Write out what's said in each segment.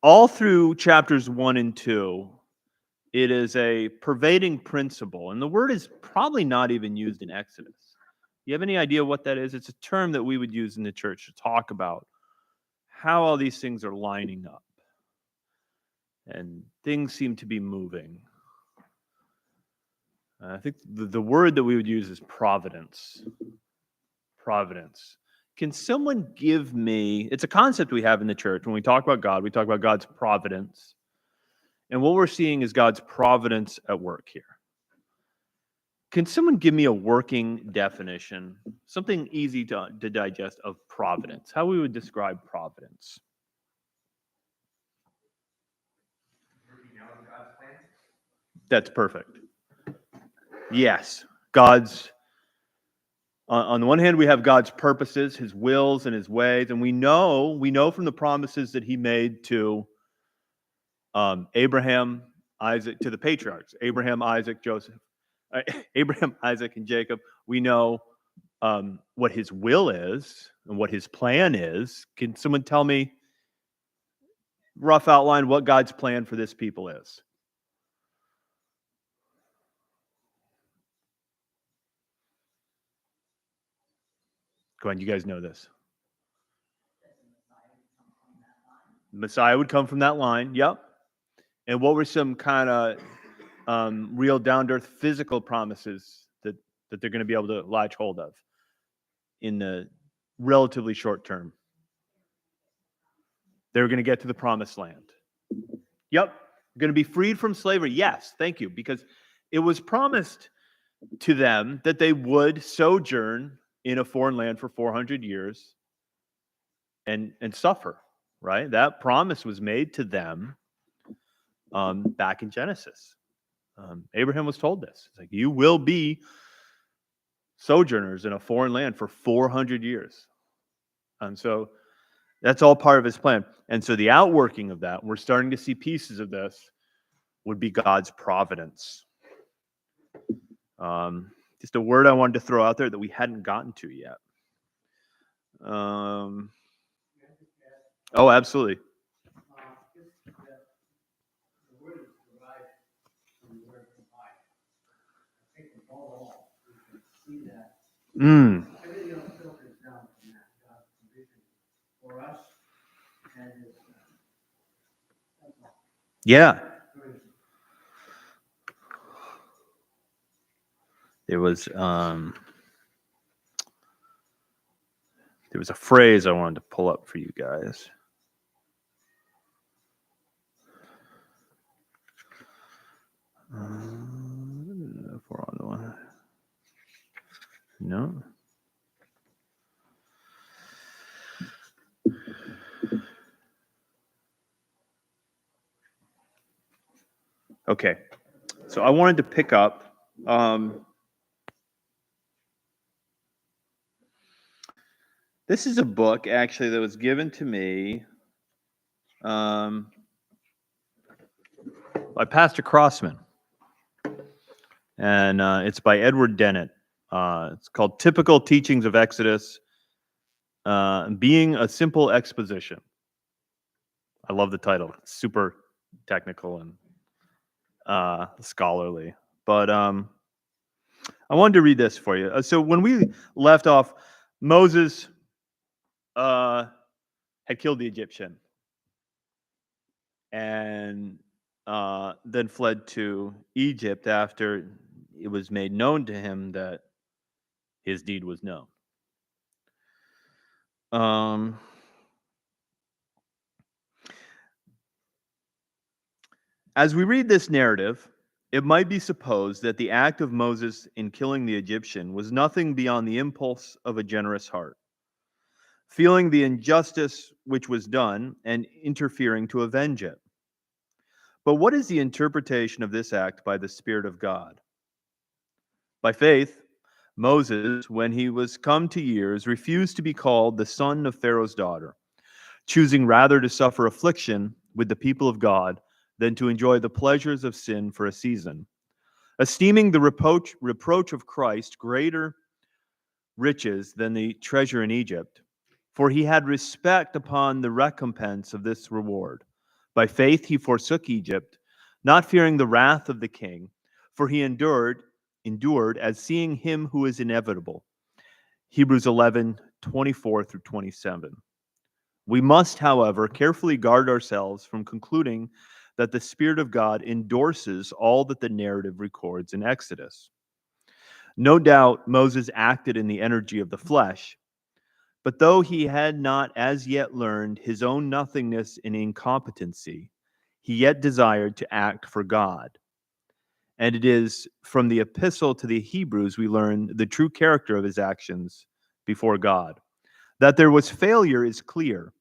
all through chapters 1 and 2, it is a pervading principle, and the word is probably not even used in Exodus. You have any idea what that is? It's a term that we would use in the church to talk about how all these things are lining up, and things seem to be moving. I think the word that we would use is providence. Providence. Can someone give me, it's a concept we have in the church. When we talk about God, we talk about God's providence. And what we're seeing is God's providence at work here. Can someone give me a working definition, something easy to digest, of providence? How we would describe providence? That's perfect. Yes. God's, on the one hand, we have God's purposes, his wills and his ways, and we know from the promises that he made to Abraham, Isaac, to the patriarchs, Abraham, Isaac, and Jacob. We know what his will is and what his plan is. Can someone tell me, rough outline, what God's plan for this people is? Go ahead, you guys know this. Messiah would come from that line, yep. And what were some kind of real down-to-earth physical promises that they're going to be able to latch hold of in the relatively short term? They're going to get to the promised land. Yep. Going to be freed from slavery. Yes, thank you. Because it was promised to them that they would sojourn in a foreign land for 400 years and suffer, right? That promise was made to them back in Genesis. Abraham was told this. It's like, you will be sojourners in a foreign land for 400 years. And so that's all part of his plan. And so the outworking of that, we're starting to see pieces of this, would be God's providence. Just a word I wanted to throw out there that we hadn't gotten to yet. Oh, absolutely. Mm. Yeah. There was a phrase I wanted to pull up for you guys. If we're on the one. No. Okay. So I wanted to pick up this is a book actually that was given to me by Pastor Crossman. And it's by Edward Dennett. It's called Typical Teachings of Exodus, Being a Simple Exposition. I love the title. It's super technical and scholarly. But I wanted to read this for you. So when we left off, Moses had killed the Egyptian and then fled to Egypt after it was made known to him that his deed was known. As we read this narrative, it might be supposed that the act of Moses in killing the Egyptian was nothing beyond the impulse of a generous heart, feeling the injustice which was done and interfering to avenge it. But what is the interpretation of this act by the Spirit of God? By faith, Moses, when he was come to years, refused to be called the son of Pharaoh's daughter, choosing rather to suffer affliction with the people of God than to enjoy the pleasures of sin for a season, esteeming the reproach of Christ greater riches than the treasure in Egypt, for he had respect upon the recompense of this reward. By faith he forsook Egypt, not fearing the wrath of the king, for he endured as seeing him who is inevitable. Hebrews 11:24 through 27. We must, however, carefully guard ourselves from concluding that the Spirit of God endorses all that the narrative records in Exodus. No doubt Moses acted in the energy of the flesh, but though he had not as yet learned his own nothingness and incompetency, he yet desired to act for God. And it is from the epistle to the Hebrews we learn the true character of his actions before God. That there was failure is clear,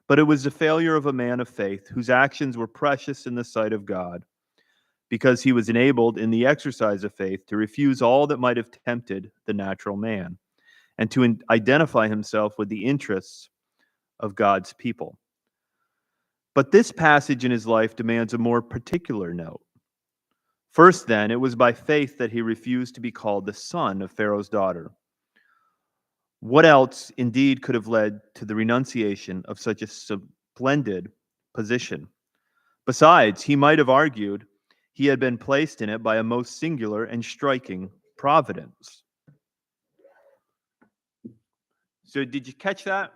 but it was the failure of a man of faith whose actions were precious in the sight of God, because he was enabled in the exercise of faith to refuse all that might have tempted the natural man, and to identify himself with the interests of God's people. But this passage in his life demands a more particular note. First, then, it was by faith that he refused to be called the son of Pharaoh's daughter. What else, indeed, could have led to the renunciation of such a splendid position? Besides, he might have argued he had been placed in it by a most singular and striking providence. So, did you catch that?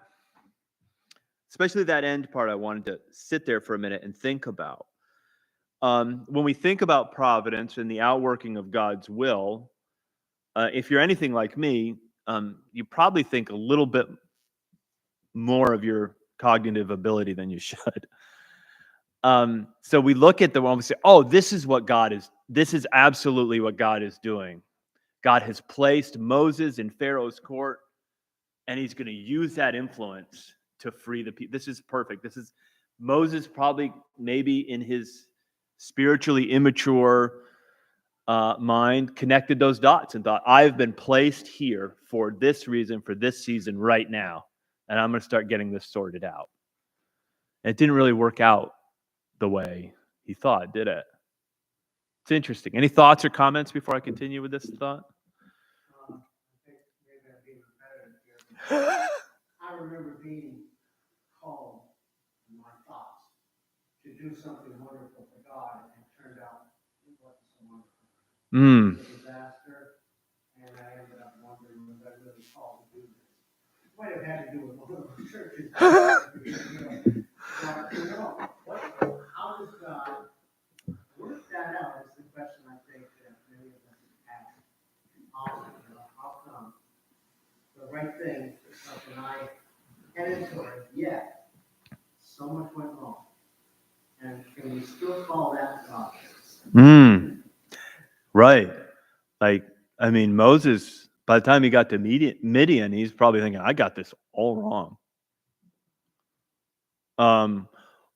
Especially that end part, I wanted to sit there for a minute and think about. When we think about providence and the outworking of God's will, if you're anything like me, you probably think a little bit more of your cognitive ability than you should. So we look at the one, we say, oh, this is absolutely what God is doing. God has placed Moses in Pharaoh's court, and he's going to use that influence to free the people. This is perfect. This is Moses probably maybe in his spiritually immature mind connected those dots and thought, I've been placed here for this reason, for this season right now, and I'm going to start getting this sorted out. And it didn't really work out the way he thought, did it? It's interesting. Any thoughts or comments before I continue with this thought? I think maybe I'm being repetitive here. I remember being called in my thoughts to do something wonderful for God, and it turned out it wasn't so wonderful. It was a disaster, and I ended up wondering, was I really called to do this? It might have had to do with one of those churches. But, how does God work that out is the question I think that many of us ask. How come the right thing is something I headed toward, yet so much went wrong? And can we still call that God? Right. Like, I mean, Moses, by the time he got to Midian, he's probably thinking, I got this all wrong.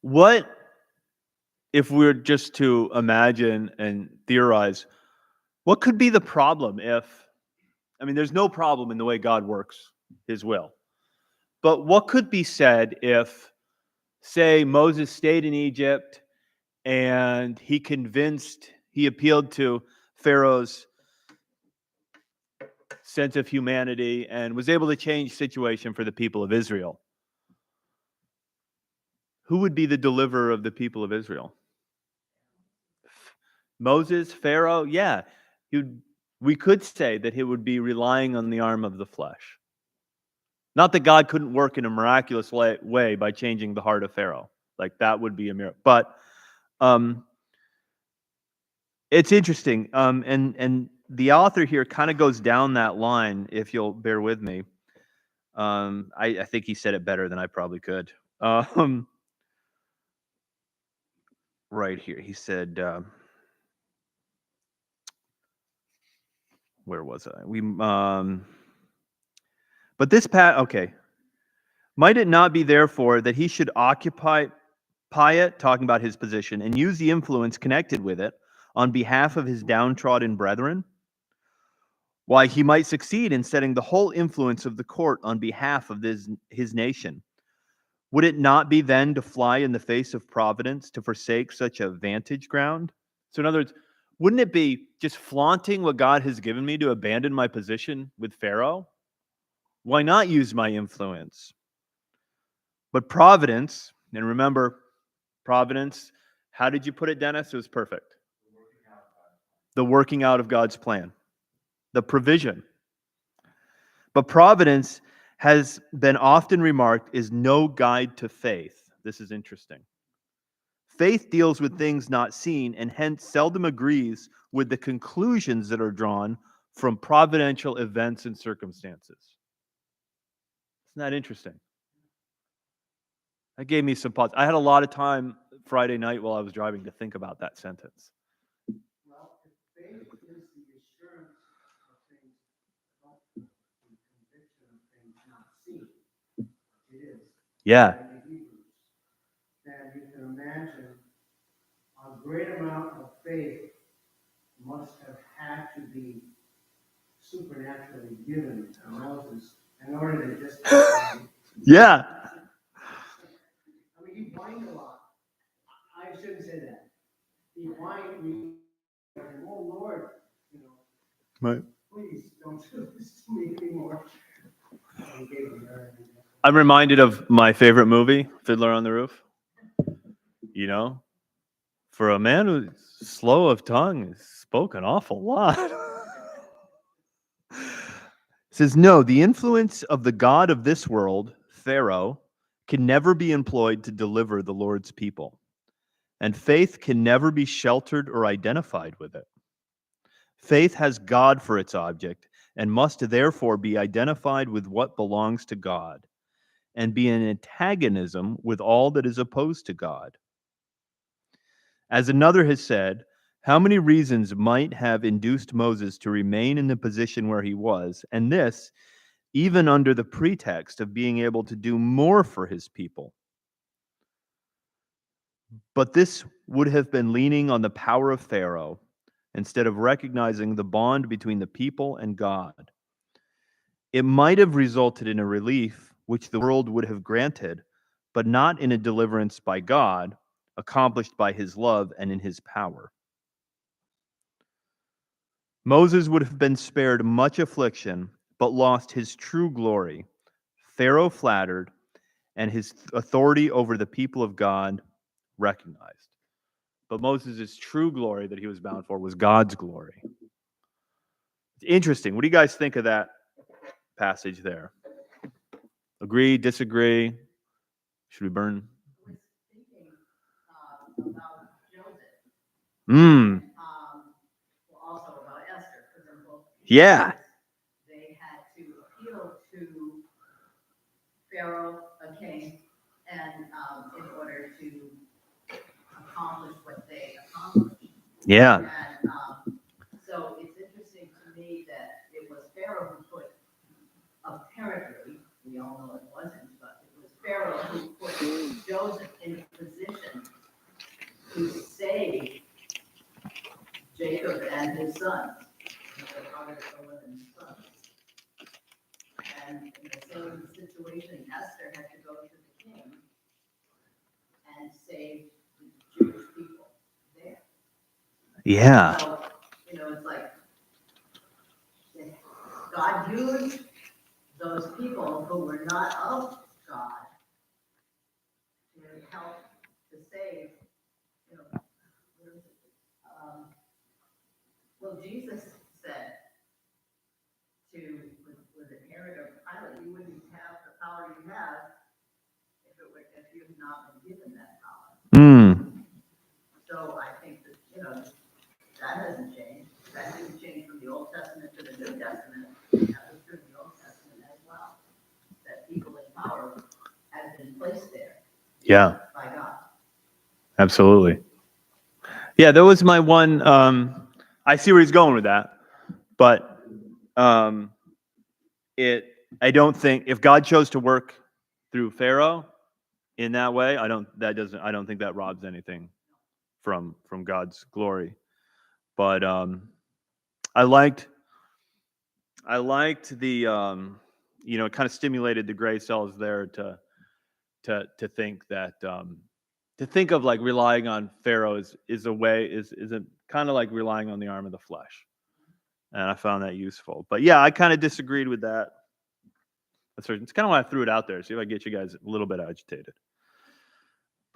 What if we're just to imagine and theorize, what could be the problem there's no problem in the way God works his will. But what could be said if, say, Moses stayed in Egypt and he appealed to Pharaoh's sense of humanity and was able to change the situation for the people of Israel? Who would be the deliverer of the people of Israel? Moses, Pharaoh? Yeah. We could say that he would be relying on the arm of the flesh. Not that God couldn't work in a miraculous way by changing the heart of Pharaoh. Like, that would be a miracle. But it's interesting. And the author here kind of goes down that line, if you'll bear with me. I think he said it better than I probably could. Right here. He said, where was I? But this okay. Might it not be therefore that he should occupy it, talking about his position, and use the influence connected with it on behalf of his downtrodden brethren? Why, he might succeed in setting the whole influence of the court on behalf of his nation. Would it not be then to fly in the face of providence to forsake such a vantage ground? So in other words, wouldn't it be just flaunting what God has given me to abandon my position with Pharaoh? Why not use my influence? But providence, and remember, Providence. How did you put it, Dennis? It was perfect. The working out of God's plan, the provision. But providence has been often remarked is no guide to faith. This is interesting. Faith deals with things not seen and hence seldom agrees with the conclusions that are drawn from providential events and circumstances. Isn't that interesting? That gave me some pause. I had a lot of time Friday night while I was driving to think about that sentence. Well, if faith is the assurance of things hoped for, the conviction of things not seen, it is. Yeah. In the Hebrews, then you can imagine a great amount of faith must have had to be supernaturally given to Moses in order to just. Yeah. I mean, he whined a lot. I shouldn't say that. He whined, oh Lord, Right. please don't do this to me anymore. And he gave him everything. I'm reminded of my favorite movie, Fiddler on the Roof. You know, for a man who's slow of tongue, spoke an awful lot. It says, no, the influence of the God of this world, Pharaoh, can never be employed to deliver the Lord's people, and faith can never be sheltered or identified with it. Faith has God for its object and must therefore be identified with what belongs to God and be in antagonism with all that is opposed to God. As another has said, how many reasons might have induced Moses to remain in the position where he was, and this, even under the pretext of being able to do more for his people? But this would have been leaning on the power of Pharaoh instead of recognizing the bond between the people and God. It might have resulted in a relief which the world would have granted, but not in a deliverance by God, accomplished by his love and in his power. Moses would have been spared much affliction, but lost his true glory. Pharaoh flattered, and his authority over the people of God recognized. But Moses' true glory that he was bound for was God's glory. It's interesting. What do you guys think of that passage there? Agree, disagree? Should we burn? I was thinking about Joseph, well, also about Esther, because they're both. Yeah. They had to appeal to Pharaoh, a king, and in order to accomplish what they accomplished. Yeah. And so it's interesting to me that it was Pharaoh who put, apparently, we all know it wasn't, but it was Pharaoh who put Joseph in a position to save Jacob and his sons, the father of 11 sons. And in the same situation, Esther had to go to the king and save the Jewish people there. Yeah. So, it's like God used those people who were not of God to help to save, well, Jesus said to, was it Herod or Pilate, you wouldn't have the power you have if you had not been given that power. So I think that, that hasn't changed. That didn't change from the Old Testament to the New Testament. That was through the Old Testament as well. That people in power have been placed there. Yeah. By God. Absolutely. Yeah, that was my one. I see where he's going with that, but I don't think if God chose to work through Pharaoh in that way, I don't think that robs anything from God's glory. But I liked the it kind of stimulated the gray cells there to think that to think of like relying on Pharaoh is a kind of like relying on the arm of the flesh, and I found that useful. But yeah, I kind of disagreed with that. It's kind of why I threw it out there. See if I get you guys a little bit agitated.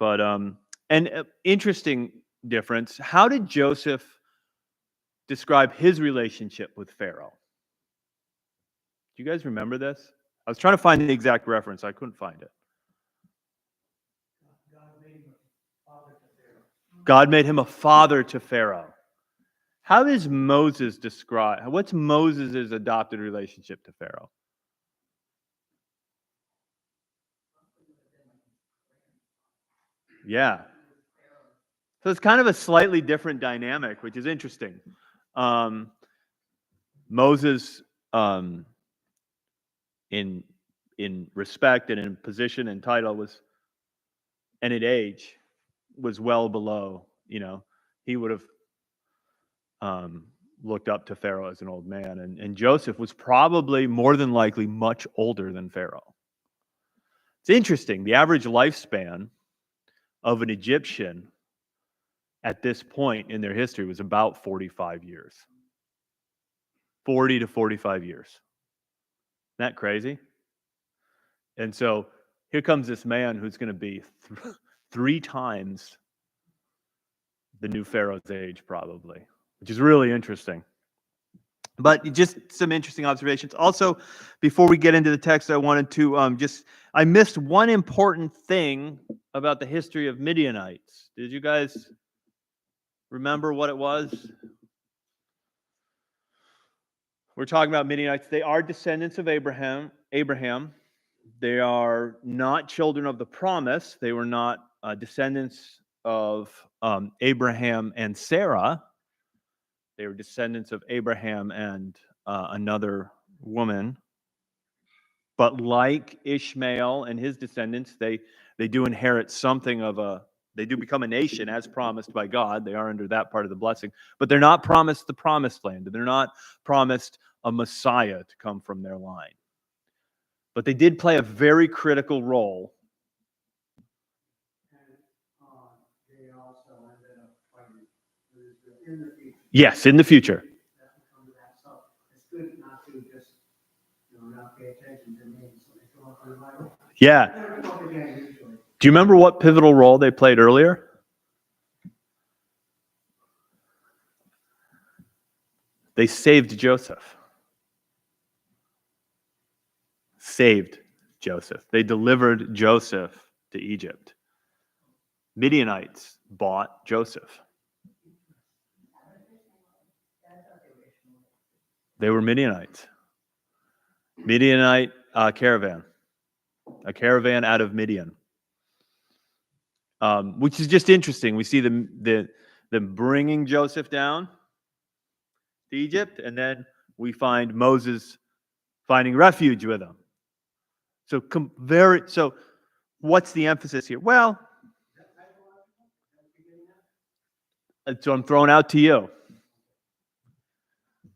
But And interesting difference. How did Joseph describe his relationship with Pharaoh? Do you guys remember this? I was trying to find the exact reference. I couldn't find it. God made him a father to Pharaoh. God made him a father to Pharaoh. How is Moses described? What's Moses' adopted relationship to Pharaoh? Yeah. So it's kind of a slightly different dynamic, which is interesting. Moses, in respect and in position and title, was, and in age, was well below. He would have looked up to Pharaoh as an old man, and Joseph was probably more than likely much older than Pharaoh. It's interesting. The average lifespan of an Egyptian at this point in their history was about 45 years. 40 to 45 years. Isn't that crazy? And so here comes this man who's going to be 3 times the new Pharaoh's age, probably, which is really interesting. But just some interesting observations. Also, before we get into the text, I wanted to I missed one important thing about the history of Midianites. Did you guys remember what it was? We're talking about Midianites. They are descendants of Abraham. They are not children of the promise. They were not descendants of Abraham and Sarah. They were descendants of Abraham and another woman. But like Ishmael and his descendants, they do inherit something of a, they do become a nation as promised by God. They are under that part of the blessing. But they're not promised the promised land. They're not promised a Messiah to come from their line. But they did play a very critical role. And they also ended up fighting in the future. Yes, in the future. That will come to that. So it's good not to just, not pay attention to names when they come up in the Bible. Yeah. They're come up again usually. Do you remember what pivotal role they played earlier? They saved Joseph. Saved Joseph. They delivered Joseph to Egypt. Midianites bought Joseph. They were Midianites. Midianite caravan. A caravan out of Midian. Which is just interesting. We see them bringing Joseph down to Egypt, and then we find Moses finding refuge with him. So what's the emphasis here? Well, so I'm throwing out to you.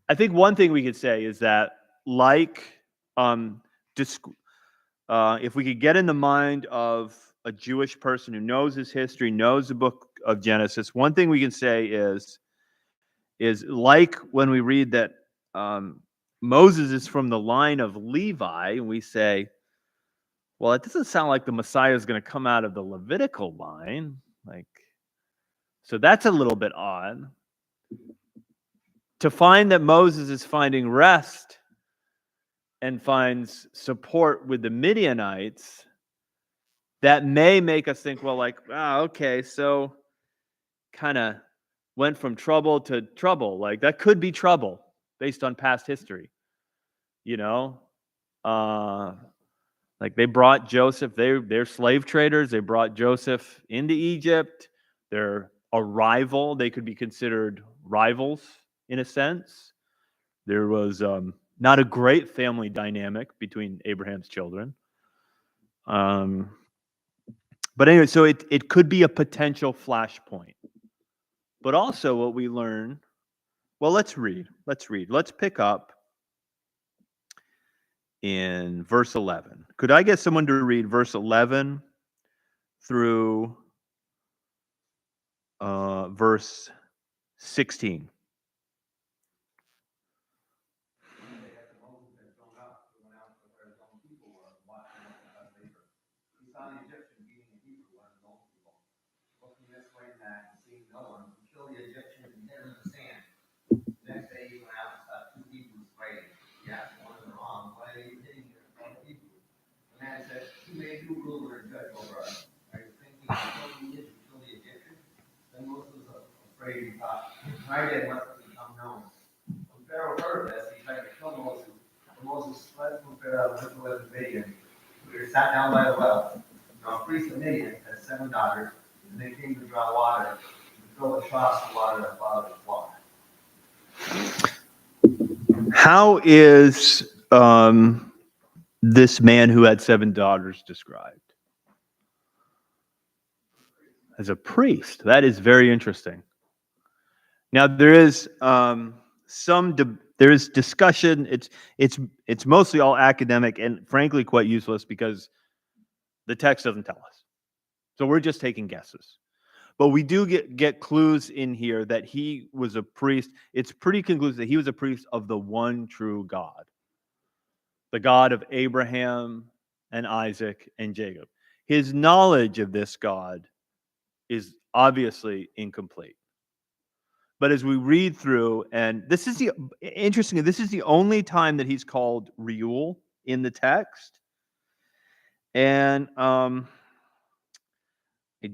I think one thing we could say is that, like, if we could get in the mind of a Jewish person who knows his history, knows the book of Genesis, one thing we can say is like when we read that Moses is from the line of Levi, and we say, well, it doesn't sound like the Messiah is going to come out of the Levitical line. So that's a little bit odd. To find that Moses is finding rest and finds support with the Midianites, that may make us think, well, okay, so kind of went from trouble to trouble. That could be trouble based on past history. They brought Joseph, they're slave traders. They brought Joseph into Egypt. They're a rival. They could be considered rivals in a sense. There was not a great family dynamic between Abraham's children. But anyway, so it could be a potential flashpoint. But also what we learn, well, let's read. Let's pick up in verse 11. Could I get someone to read verse 11 through verse 16? rule or judge over us. Are you thinking he needed to kill the Egyptian? Then Moses was afraid and thought, my day must become known. When Pharaoh heard this, he tried to kill Moses. But Moses fled from Pharaoh and went to live in Midian. He sat down by the well. Now a priest of Midian had 7 daughters, and they came to draw water, and fill the troughs to water their father's flock. How is this man who had 7 daughters described? As a priest. That is very interesting. Now there is there is discussion. It's mostly all academic and frankly quite useless because the text doesn't tell us. So we're just taking guesses. But we do get clues in here that he was a priest. It's pretty conclusive that he was a priest of the one true God. The God of Abraham and Isaac and Jacob. His knowledge of this God is obviously incomplete. But as we read through, and this is the only time that he's called Reuel in the text. And I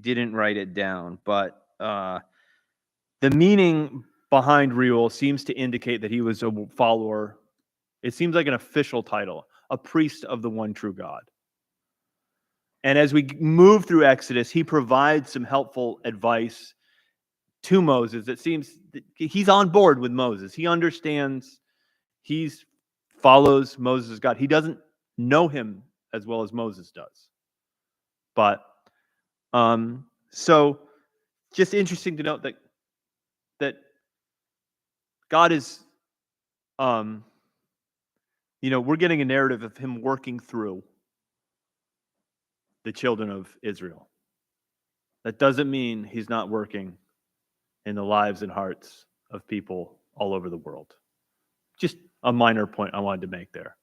didn't write it down, but the meaning behind Reuel seems to indicate that he was a follower. It seems like an official title, a priest of the one true God. And as we move through Exodus, he provides some helpful advice to Moses. It seems that he's on board with Moses. He understands, he follows Moses' God. He doesn't know him as well as Moses does. But so just interesting to note that God is, we're getting a narrative of him working through the children of Israel. That doesn't mean he's not working in the lives and hearts of people all over the world. Just a minor point I wanted to make there.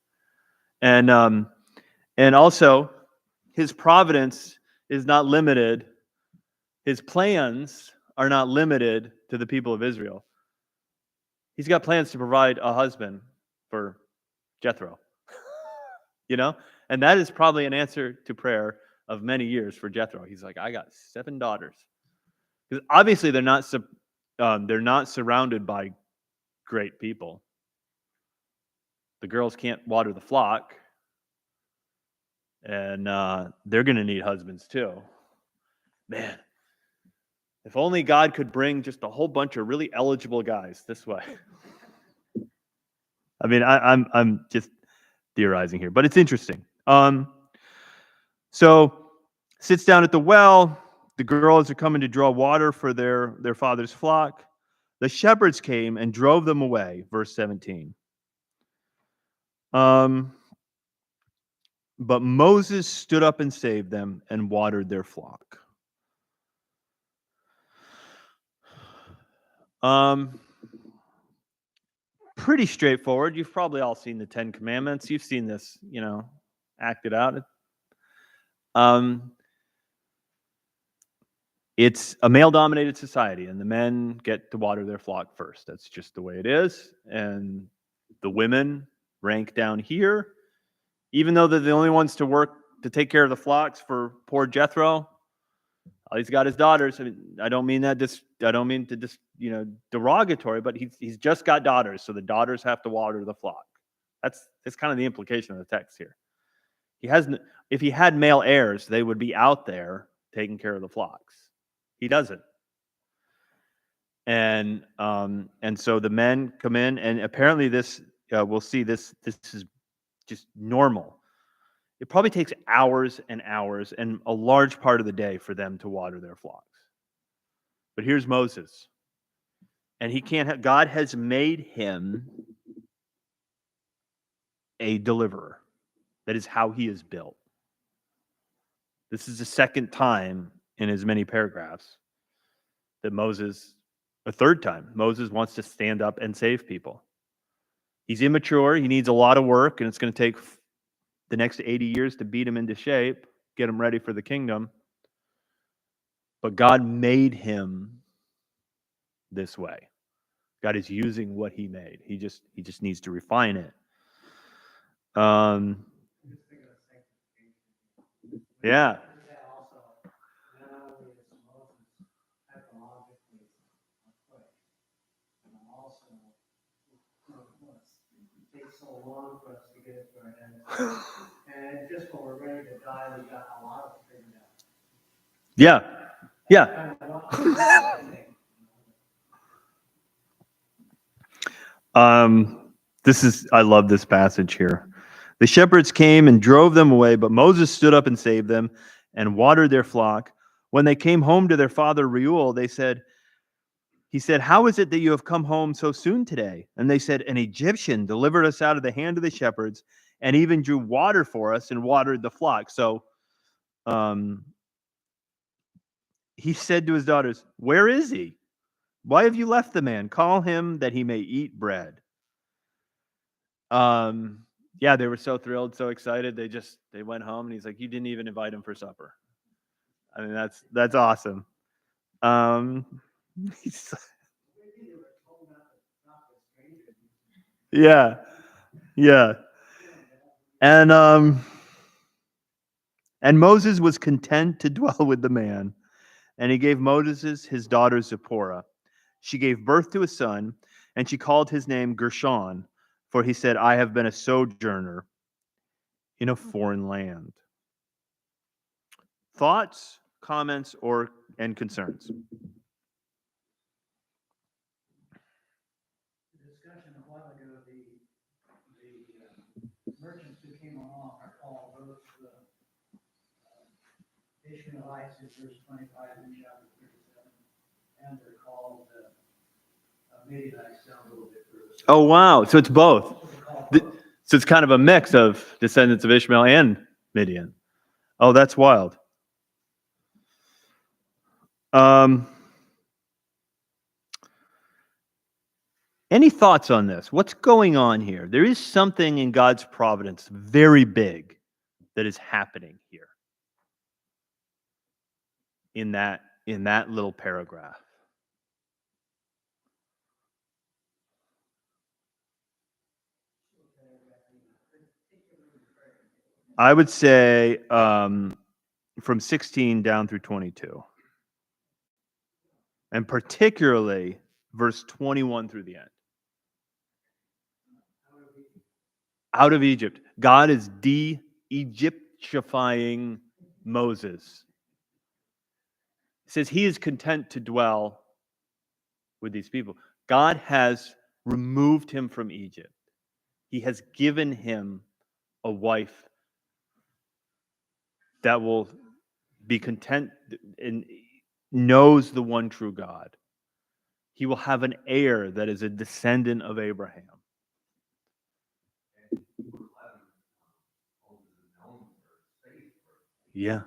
And also, his providence is not limited. His plans are not limited to the people of Israel. He's got plans to provide a husband for Jethro. And that is probably an answer to prayer of many years for Jethro. He's like, I got 7 daughters. Because obviously they're not surrounded by great people. The girls can't water the flock, and they're going to need husbands too. Man, if only God could bring just a whole bunch of really eligible guys this way. I mean, I'm just theorizing here, but it's interesting. So sits down at the well. The girls are coming to draw water for their father's flock. The shepherds came and drove them away. Verse 17. But Moses stood up and saved them and watered their flock. Pretty straightforward. You've probably all seen the 10 Commandments. You've seen this, acted out. It's a male-dominated society, and the men get to water their flock first. That's just the way it is. And the women rank down here. Even though they're the only ones to work to take care of the flocks for poor Jethro, he's got his daughters. I mean, I don't mean derogatory, but he's just got daughters, so the daughters have to water the flock. That's kind of the implication of the text here. If he had male heirs, they would be out there taking care of the flocks. He doesn't. And so the men come in, and apparently this we'll see this is just normal. It probably takes hours and hours and a large part of the day for them to water their flocks. But here's Moses. And God has made him a deliverer. That is how he is built. This is the second time in as many paragraphs that a third time, Moses wants to stand up and save people. He's immature. He needs a lot of work, and it's going to take the next 80 years to beat him into shape, get him ready for the kingdom. But God made him this way. God is using what he made. He just needs to refine it. Yeah. That also, not only is Moses technologically quick, but also, it takes so long for us to get to our heads. And just when we're ready to die, we've got a lot of it figured out. Yeah. Yeah. Kind of what I think. I love this passage here. The shepherds came and drove them away, but Moses stood up and saved them and watered their flock. When they came home to their father Reuel, he said, "How is it that you have come home so soon today?" And they said, "An Egyptian delivered us out of the hand of the shepherds and even drew water for us and watered the flock." So he said to his daughters, "Where is he? Why have you left the man? Call him that he may eat bread." Yeah, they were so thrilled, so excited. They went home and he's like, "You didn't even invite him for supper." I mean, that's awesome. he's- yeah, yeah. And Moses was content to dwell with the man, and he gave Moses his daughter Zipporah. She gave birth to a son, and she called his name Gershon, for he said, "I have been a sojourner in a foreign land." Thoughts, comments, and concerns? The discussion a while ago, the merchants who came along are called those Ishmaelites in verse 25 in chapter 37, and they're called Midianites down a little bit further. Oh, wow. So it's both. So they're called The- both. So it's kind of a mix of descendants of Ishmael and Midian. Oh, that's wild. Any thoughts on this? What's going on here? There is something in God's providence very big that is happening here in that little paragraph. I would say from 16 down through 22. And particularly verse 21 through the end. Out of Egypt. God is de-Egyptifying Moses. It says he is content to dwell with these people. God has removed him from Egypt. He has given him a wife that will be content and knows the one true God. He will have an heir that is a descendant of Abraham. Yeah.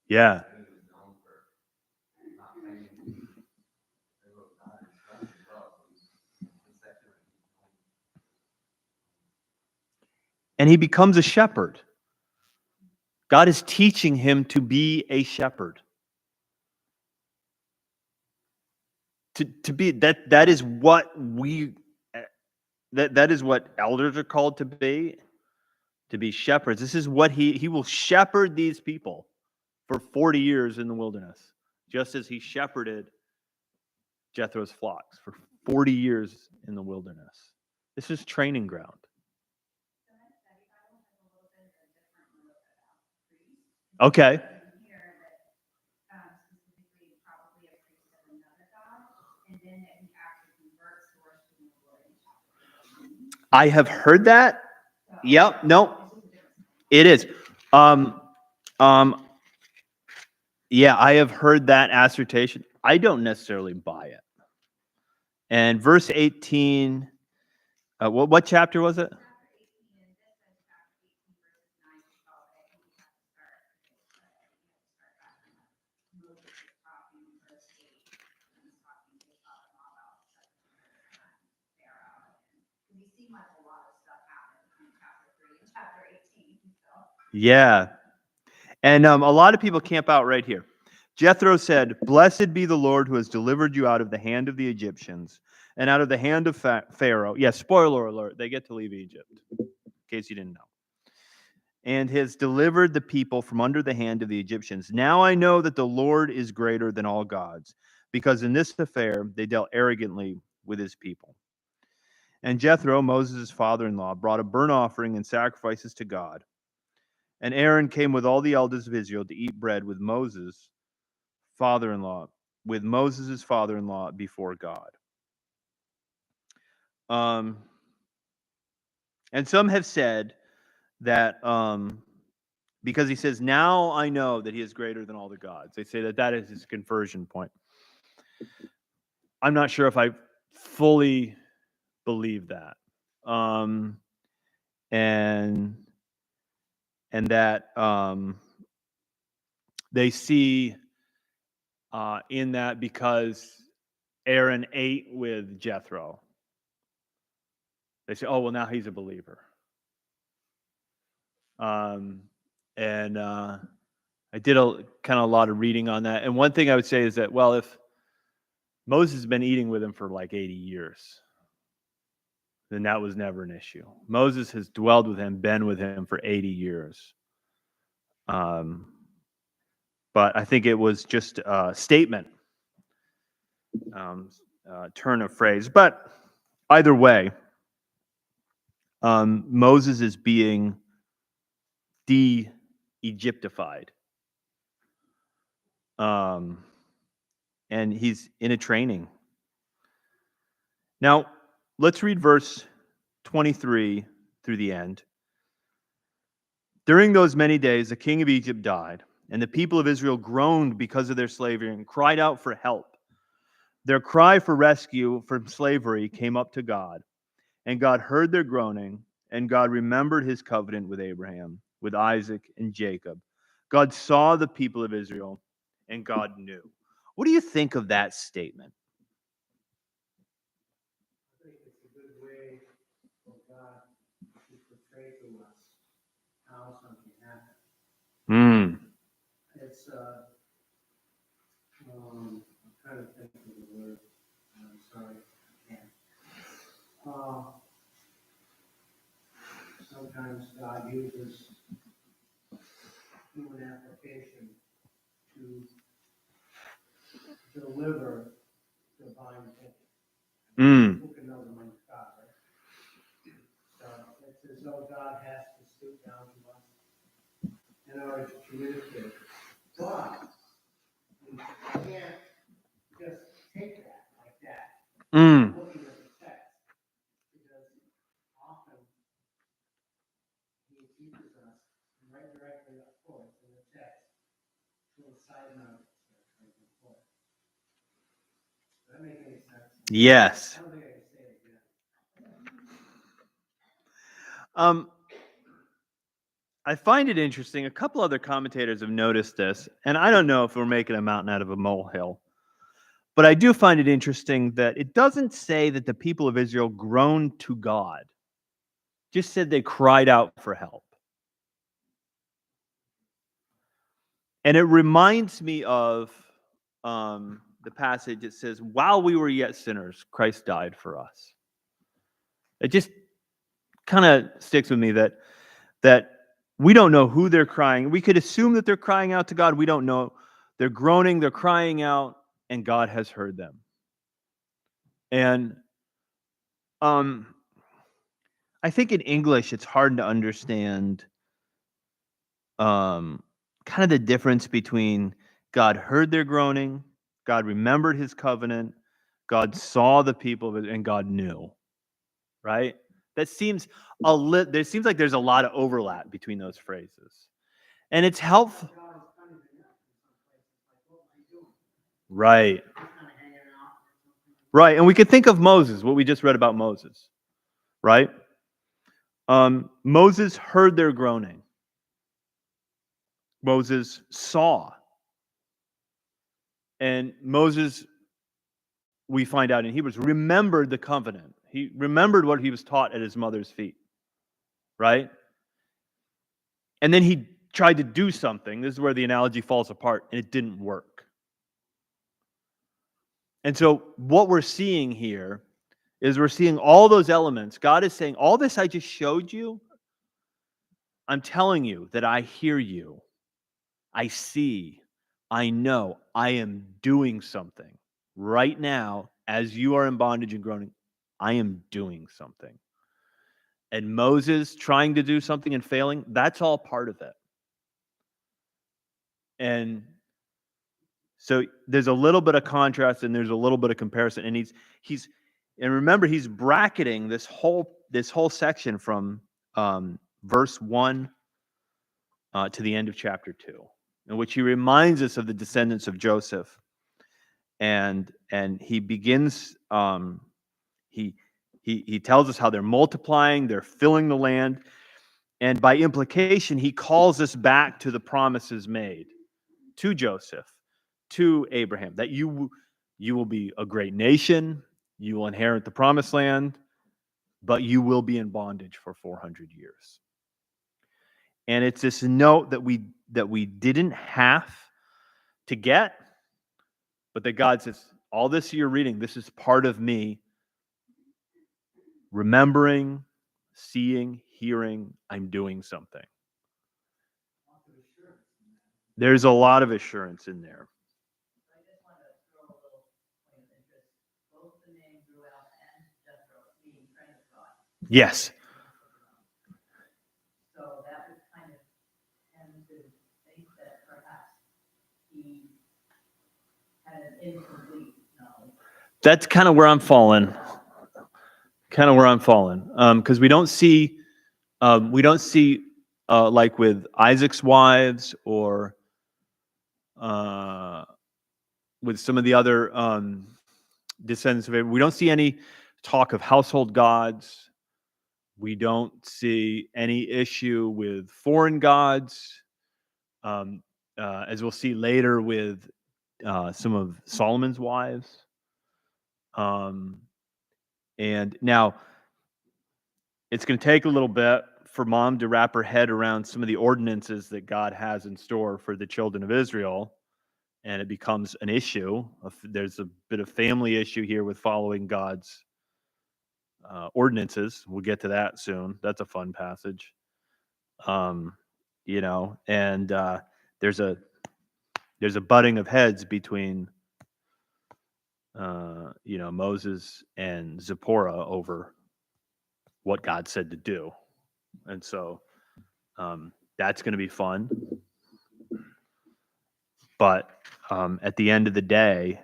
Yeah. And he becomes a shepherd. God is teaching him to be a shepherd. To be that is what that is what elders are called to be shepherds. This is what he will shepherd these people for 40 years in the wilderness, just as he shepherded Jethro's flocks for 40 years in the wilderness. This is training ground. Okay. I have heard that. Yep. No, it is. Yeah, I have heard that assertion. I don't necessarily buy it. And verse 18, what chapter was it? Yeah. And a lot of people camp out right here. Jethro said, "Blessed be the Lord who has delivered you out of the hand of the Egyptians and out of the hand of Pharaoh." Yeah, spoiler alert, they get to leave Egypt, in case you didn't know. and has delivered the people from under the hand of the Egyptians. Now I know that the Lord is greater than all gods, because in this affair they dealt arrogantly with his people. And Jethro, Moses' father-in-law, brought a burnt offering and sacrifices to God. And Aaron came with all the elders of Israel to eat bread with Moses' father-in-law, before God. And some have said that because he says, now I know that he is greater than all the gods. They say that that is his conversion point. I'm not sure if I fully believe that. And that they see in that because Aaron ate with Jethro, they say, oh, well, now he's a believer. And I did a lot of reading on that. And one thing I would say is that, well, if Moses has been eating with him for like 80 years, then that was never an issue. Moses has dwelled with him, been with him for 80 years. But I think it was just a statement, turn of phrase. But either way, Moses is being de-Egyptified. And he's in a training. Now, let's read verse 23 through the end. During those many days, the king of Egypt died, and the people of Israel groaned because of their slavery and cried out for help. Their cry for rescue from slavery came up to God, and God heard their groaning, and God remembered his covenant with Abraham, with Isaac, and Jacob. God saw the people of Israel, and God knew. What do you think of that statement? I think it's a good way for God to portray to us how something happened. It's, I'm trying to think of the word. I'm sorry, I can't. Sometimes God uses human application to deliver divine thinking. Who can know the mind of God, right? So it's as though God has to stoop down to us in order to communicate. But we can't just take that like that, looking at the text, because often he teaches us right directly up forth in the text to a side note. Does that make any sense? Yes. I don't think I can say it again. I find it interesting. A couple other commentators have noticed this, and I don't know if we're making a mountain out of a molehill, but I do find it interesting that it doesn't say that the people of Israel groaned to God. It just said they cried out for help. And it reminds me of the passage that says, while we were yet sinners, Christ died for us. It just kind of sticks with me that we don't know who they're crying. We could assume that they're crying out to God. We don't know. They're groaning, they're crying out, and God has heard them. And I think in English it's hard to understand kind of the difference between God heard their groaning, God remembered his covenant, God saw the people, and God knew. Right? That seems there seems like there's a lot of overlap between those phrases. And it's helpful. Right. Right. And we could think of Moses, what we just read about Moses. Right? Moses heard their groaning. Moses saw. And Moses, we find out in Hebrews, remembered the covenant. He remembered what he was taught at his mother's feet. Right? And then he tried to do something. This is where the analogy falls apart, and it didn't work. And so what we're seeing here is we're seeing all those elements. God is saying, all this I just showed you, I'm telling you that I hear you. I see. I know. I am doing something. Right now, as you are in bondage and groaning, I am doing something. And Moses trying to do something and failing, that's all part of it. And so there's a little bit of contrast and there's a little bit of comparison. And he's and remember, he's bracketing this whole section from verse 1 to the end of chapter 2, in which he reminds us of the descendants of Joseph. And he begins he tells us how they're multiplying, they're filling the land, and by implication he calls us back to the promises made to Joseph, to Abraham, that you will be a great nation, you will inherit the promised land, but you will be in bondage for 400 years. And it's this note that we didn't have to get, but that God says, all this you're reading, this is part of me remembering, seeing, hearing, I'm doing something. There's a lot of assurance in there. I just want to throw a little point of interest. Both the name Ruel and Jethro mean friend of God. Yes. So that would kind of tend to think that perhaps he had an incomplete knowledge. That's kind of where I'm falling. Because we don't see like with Isaac's wives or with some of the other descendants of Abraham, we don't see any talk of household gods. We don't see any issue with foreign gods, as we'll see later with some of Solomon's wives. And now it's going to take a little bit for mom to wrap her head around some of the ordinances that God has in store for the children of Israel. And it becomes an issue. There's a bit of family issue here with following God's ordinances. We'll get to that soon. That's a fun passage. And there's a butting of heads between Moses and Zipporah over what God said to do. And so that's going to be fun. But at the end of the day,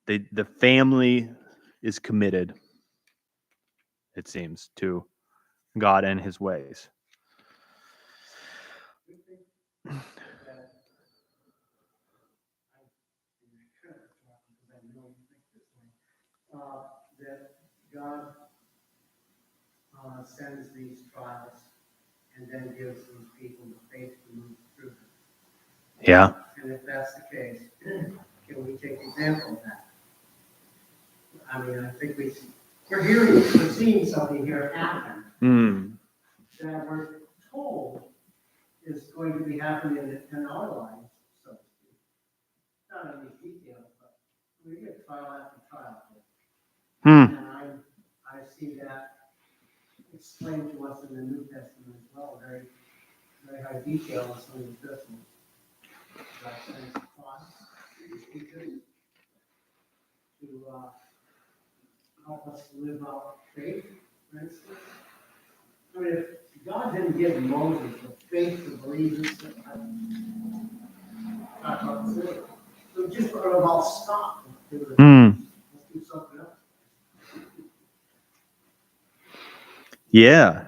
the family is committed, it seems, to God and his ways. That God sends these trials and then gives these people the faith to move through them. Yeah. And if that's the case, can we take example of that? I mean, I think we're seeing something here happen that we're told is going to be happening in our lives, so to speak. Not in these details, but we get trial after trial. And I see that explained to us in the New Testament as well, very, very high detail in some of the epistles. God sends prophets, teachers, to help us live out faith, for instance. I mean, if God didn't give Moses the faith to believe this, so just would have all stopped. Let's do something else. Yeah.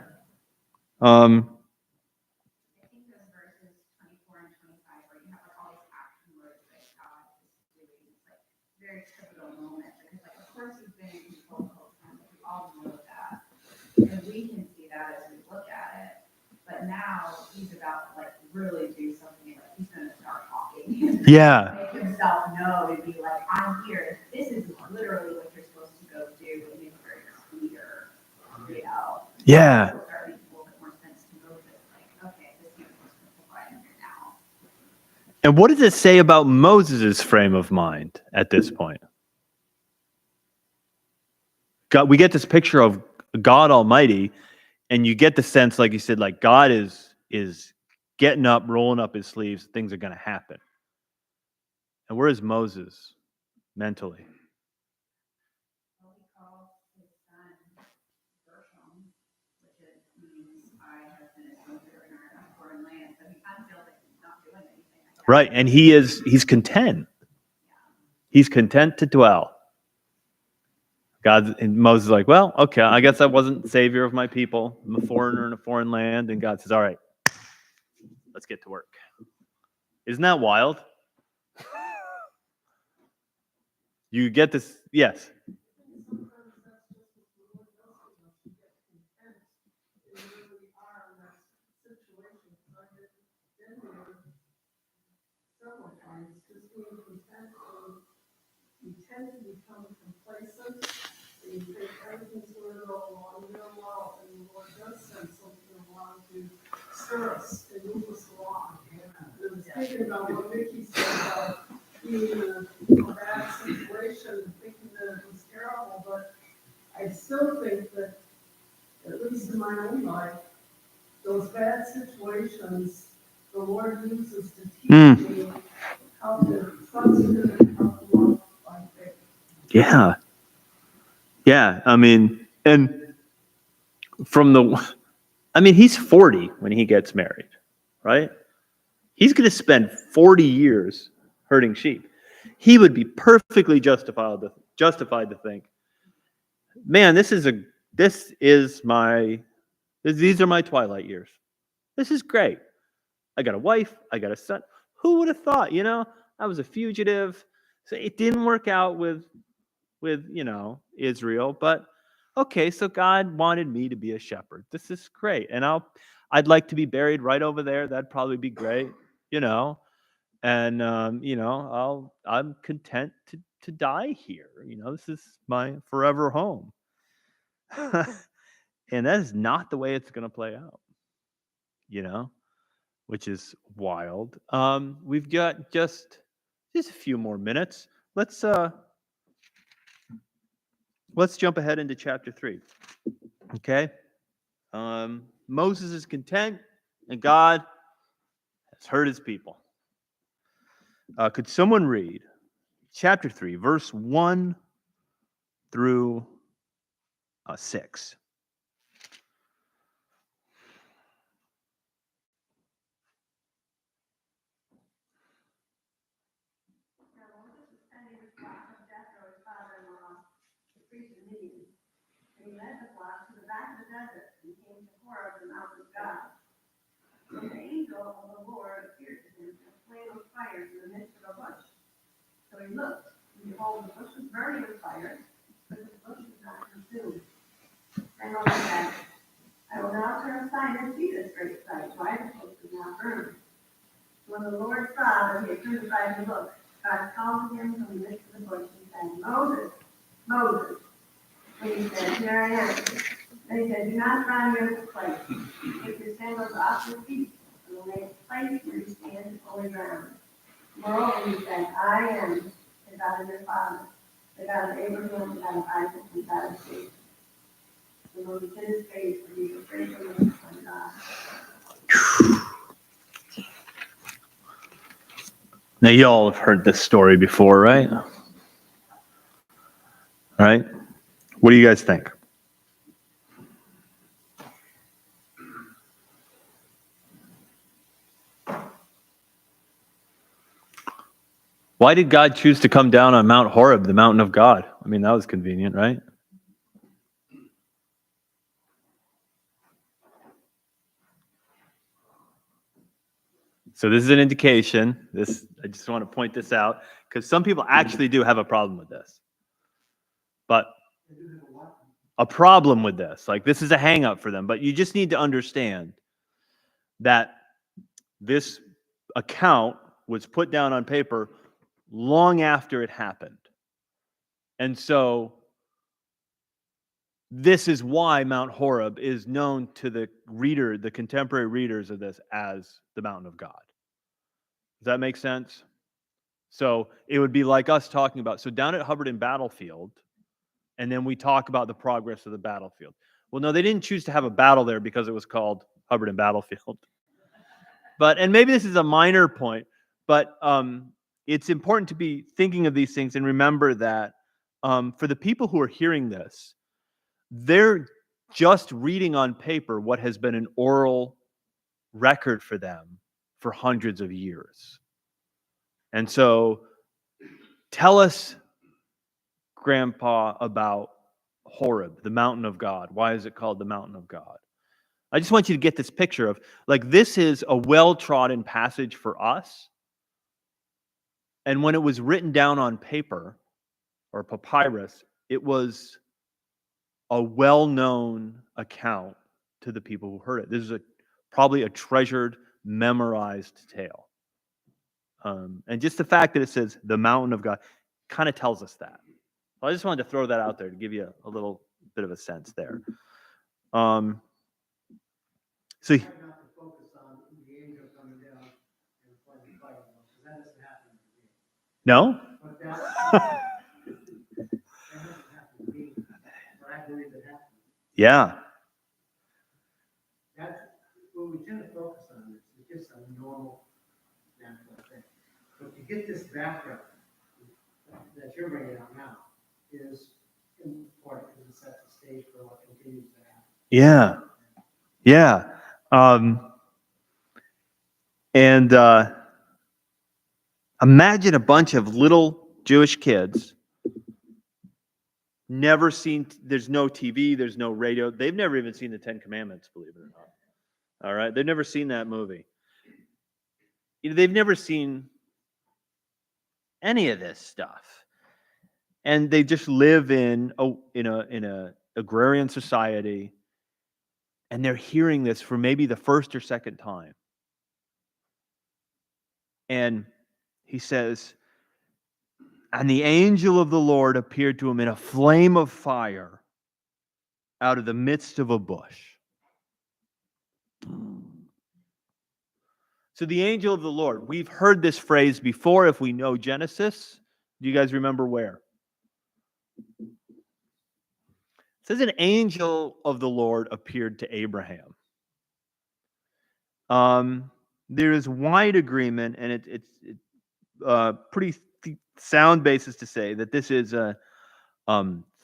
I think those verses 24 and 25, where you have like all these action words that God is doing, it's like very pivotal moment because, like, of course, He's been in control the whole time. Like, we all know that, and we can see that as we look at it. But now He's about to like really do something. Like He's going to start talking. Yeah. Make Himself known and be like, "I'm here. This is literally what you're supposed to go do," and make it very clear, you know. Yeah. And what does it say about Moses' frame of mind at this point? God, we get this picture of God Almighty, And you get the sense, like you said, like God is getting up, rolling up his sleeves, things are going to happen. And where is Moses mentally? Well, he calls his son Gershom, which means I have been a soldier in a foreign land. So he kind of feels like he's not doing anything. Right, and he's content. He's content to dwell. God and Moses is like, well, okay, I guess I wasn't savior of my people. I'm a foreigner in a foreign land. And God says, all right, let's get to work. Isn't that wild? You get this, yes. Several times, just being content, you tend to become complacent, and you think everything's going to go along real well, and the Lord does send something along to stir us and move us along. And I was thinking about what Vicky said about being in a bad situation and thinking that it was terrible, but I still think that, at least in my own life, those bad situations, the Lord uses to teach me how to trust Him and how to walk by faith. Yeah. Yeah. I mean, and he's 40 when he gets married, right? He's going to spend 40 years herding sheep. He would be perfectly justified to think, man, these are my twilight years. This is great. I got a wife. I got a son. Who would have thought, I was a fugitive. So it didn't work out with Israel, but okay, so God wanted me to be a shepherd. This is great. And I'd like to be buried right over there. That'd probably be great, and I'm content to die here. This is my forever home. And that is not the way it's going to play out, which is wild. We've got just a few more minutes. Let's jump ahead into chapter 3. Okay. Moses is content, and God has heard his people. Could someone read chapter 3, verse 1 through 6? Now Moses was tending the flock of Jethro, his father-in-law, the priest of Midian. And he led the flock to the back of the desert and came to Horeb, the mountain of God. And the angel of the Lord appeared to him in a flame of fire in the midst of a bush. So he looked, and behold, the bush was burning with fire, but the bush was not consumed. And Moses said, I will now turn aside and see this great sight, why the bush was not burned. When the Lord saw that he had turned aside to look, God called to him from the midst of the bush and said, Moses, Moses. And he said, Here I am. And he said, Do not draw near this place. Take your sandals off your feet, and the place where you stand is holy ground. Moreover, he said, I am the God of your father, the God of Abraham, the God of Isaac, and the God of Jacob. And Moses hid his face, for he was afraid to look upon God. Now, you all have heard this story before, right? Right? What do you guys think? Why did God choose to come down on Mount Horeb, the mountain of God? I mean, that was convenient, right? So this is an indication. I just want to point this out because some people actually do have a problem with this. But a problem with this, like this is a hang up for them. But you just need to understand that this account was put down on paper long after it happened. And so this is why Mount Horeb is known to the contemporary readers of this as the mountain of God. Does that make sense? So it would be like us talking about, so down at Hubbard and Battlefield, and then we talk about the progress of the battlefield. Well, no, they didn't choose to have a battle there because it was called Hubbard and Battlefield. And maybe this is a minor point, but it's important to be thinking of these things and remember that for the people who are hearing this, they're just reading on paper what has been an oral record for them for hundreds of years. And so tell us, Grandpa, about Horeb, the mountain of God. Why is it called the mountain of God? I just want you to get this picture of, like, this is a well-trodden passage for us. And when it was written down on paper or papyrus, it was a well-known account to the people who heard it. This is probably a treasured, memorized tale. And just the fact that it says the mountain of God kind of tells us that. So I just wanted to throw that out there to give you a little bit of a sense there. So Try not to focus on the angel coming down and playing fight, because that doesn't happen in the game. no? But that doesn't happen to me, but I believe it happened. Yeah. That's what we tend to focus on. It's just a normal, natural thing. But to get this background that you're bringing out now is important because it sets the stage for what continues to happen. Yeah. Yeah. And imagine a bunch of little Jewish kids, never seen, there's no TV, there's no radio. They've never even seen the Ten Commandments, believe it or not. All right. They've never seen that movie. They've never seen any of this stuff. And they just live in a agrarian society, and they're hearing this for maybe the first or second time. And he says, and the angel of the Lord appeared to him in a flame of fire out of the midst of a bush. So the angel of the Lord, we've heard this phrase before if we know Genesis. Do you guys remember where? It says an angel of the Lord appeared to Abraham. There is wide agreement, and it's pretty sound basis to say that this is a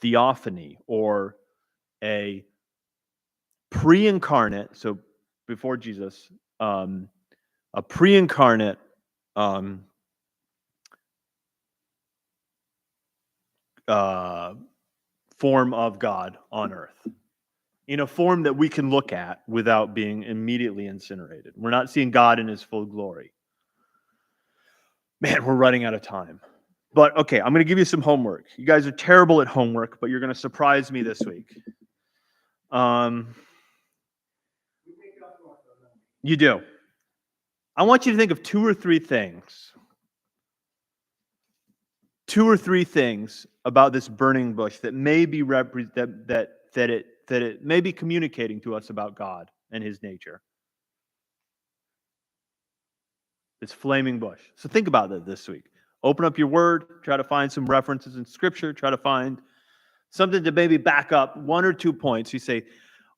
theophany, or a pre-incarnate, so before Jesus, a pre-incarnate form of God on earth, in a form that we can look at without being immediately incinerated. We're not seeing God in his full glory. Man, we're running out of time. But okay, I'm going to give you some homework. You guys are terrible at homework, but you're going to surprise me this week. You do. I want you to think of two or three things about this burning bush that may be that it may be communicating to us about God and his nature. This flaming bush. So think about that this week. Open up your word, try to find some references in scripture, try to find something to maybe back up one or 2 points. You say,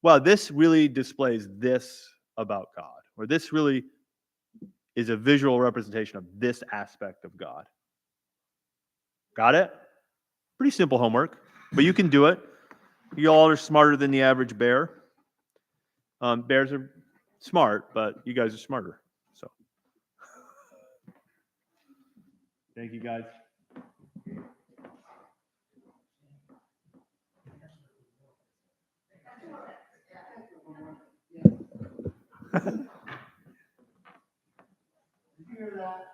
well, this really displays this about God, or this really is a visual representation of this aspect of God. Got it? Pretty simple homework, but you can do it. You all are smarter than the average bear. Bears are smart, but you guys are smarter. So, thank you, guys. Did you hear that?